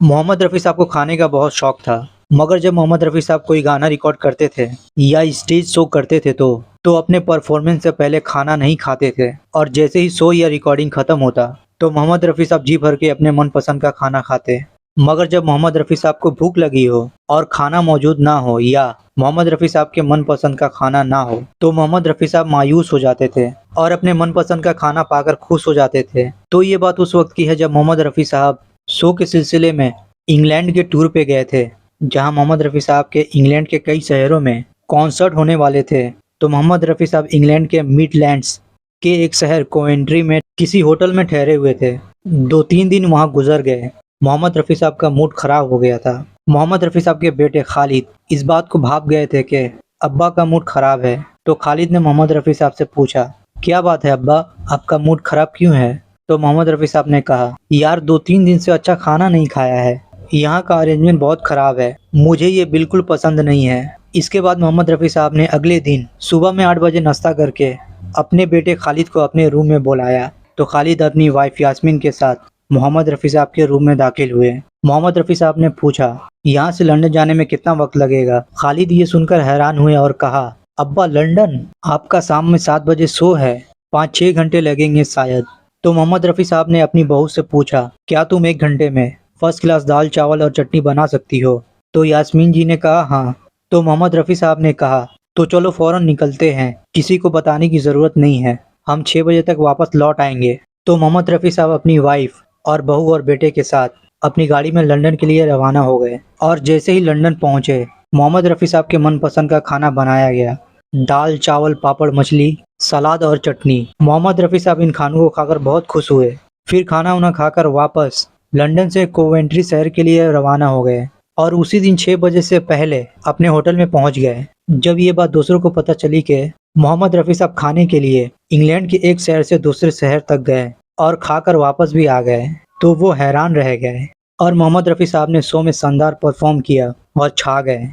मोहम्मद रफ़ी साहब को खाने का बहुत शौक था, मगर जब मोहम्मद रफ़ी साहब कोई गाना रिकॉर्ड करते थे या स्टेज शो करते थे तो अपने परफॉर्मेंस से पहले खाना नहीं खाते थे और जैसे ही शो या रिकॉर्डिंग खत्म होता तो मोहम्मद रफ़ी साहब जी भर के अपने मनपसंद का खाना खाते। मगर जब मोहम्मद रफ़ी साहब को भूख लगी हो और खाना मौजूद ना हो या मोहम्मद रफ़ी साहब के मनपसंद का खाना ना हो तो मोहम्मद रफ़ी साहब मायूस हो जाते थे और अपने मनपसंद का खाना पाकर खुश हो जाते थे। तो ये बात उस वक्त की है जब मोहम्मद रफ़ी साहब शो के सिलसिले में इंग्लैंड के टूर पे गए थे, जहां मोहम्मद रफ़ी साहब के इंग्लैंड के कई शहरों में कॉन्सर्ट होने वाले थे। तो मोहम्मद रफ़ी साहब इंग्लैंड के मिडलैंड्स के एक शहर कोवेंट्री में किसी होटल में ठहरे हुए थे। 2-3 दिन वहां गुजर गए। मोहम्मद रफ़ी साहब का मूड खराब हो गया था। मोहम्मद रफ़ी साहब के बेटे खालिद इस बात को भाप गए थे कि अब्बा का मूड खराब है। तो खालिद ने मोहम्मद रफ़ी साहब से पूछा, क्या बात है अब्बा, आपका मूड खराब क्यों है? तो मोहम्मद रफ़ी साहब ने कहा, यार 2-3 दिन से अच्छा खाना नहीं खाया है, यहाँ का अरेंजमेंट बहुत ख़राब है, मुझे ये बिल्कुल पसंद नहीं है। इसके बाद मोहम्मद रफ़ी साहब ने अगले दिन सुबह में 8 बजे नाश्ता करके अपने बेटे खालिद को अपने रूम में बुलाया। तो खालिद अपनी वाइफ यास्मीन के साथ मोहम्मद रफ़ी साहब के रूम में दाखिल हुए। मोहम्मद रफ़ी साहब ने पूछा, यहाँ से लंदन जाने में कितना वक्त लगेगा? खालिद ये सुनकर हैरान हुए और कहा, अब्बा लंदन? आपका शाम में 7 बजे शो है, 5-6 घंटे लगेंगे शायद। तो मोहम्मद रफ़ी साहब ने अपनी बहू से पूछा, क्या तुम 1 घंटे में फर्स्ट क्लास दाल चावल और चटनी बना सकती हो? तो यास्मीन जी ने कहा हाँ। तो मोहम्मद रफ़ी साहब ने कहा, तो चलो फ़ौरन निकलते हैं, किसी को बताने की ज़रूरत नहीं है, हम 6 बजे तक वापस लौट आएंगे। तो मोहम्मद रफ़ी साहब अपनी वाइफ और बहू और बेटे के साथ अपनी गाड़ी में लंदन के लिए रवाना हो गए और जैसे ही लंदन पहुंचे मोहम्मद रफ़ी साहब के मनपसंद का खाना बनाया गया, दाल चावल पापड़ मछली सलाद और चटनी। मोहम्मद रफ़ी साहब इन खानों को खाकर बहुत खुश हुए। फिर खाना उना खाकर वापस लंदन से कोवेंट्री शहर के लिए रवाना हो गए और उसी दिन 6 बजे से पहले अपने होटल में पहुंच गए। जब ये बात दूसरों को पता चली कि मोहम्मद रफ़ी साहब खाने के लिए इंग्लैंड के एक शहर से दूसरे शहर तक गए और खाकर वापस भी आ गए, तो वो हैरान रह गए और मोहम्मद रफ़ी साहब ने शो में शानदार परफॉर्म किया और छा गए।